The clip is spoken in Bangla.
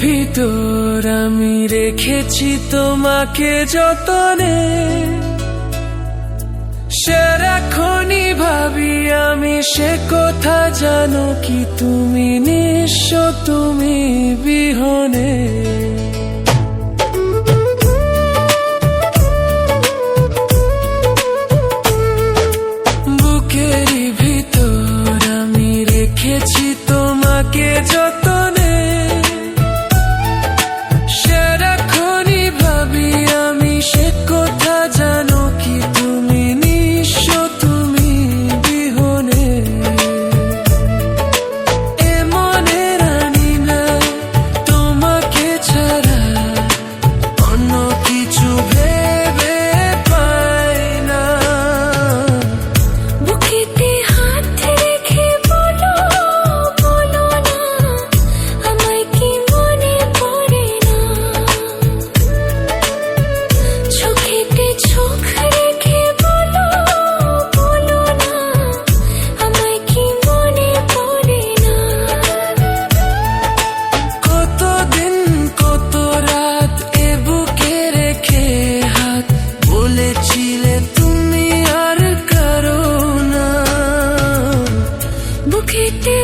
ভিতর আমি রেখেছি তোমাকে যতনে, সারাক্ষণই ভাবি আমি সে কথা, জানো কি তুমি নিঃস্ব, তুমি বিহনে। বুকেরই ভিতর আমি রেখেছি তোমাকে যতনে, সারাক্ষণই ভাবি আমি সে কথা, জানো কি তুমি নিঃস্ব, তুমি বিহনে। এ মনে রানি না তোমাকে ছাড়া অন্য কিছু ভেবে পাই না। বুকেতে হাত রেখে বলো, বলো না আমায় কি মনে পড়ে না। চোখেতে চোখ রেখে বলো, বলো না আমায় কি মনে পড়ে না। কতদিন কত রাত এ বুকে রেখে হাত বলেছিলে তুমি আর কারো না। বুকেতে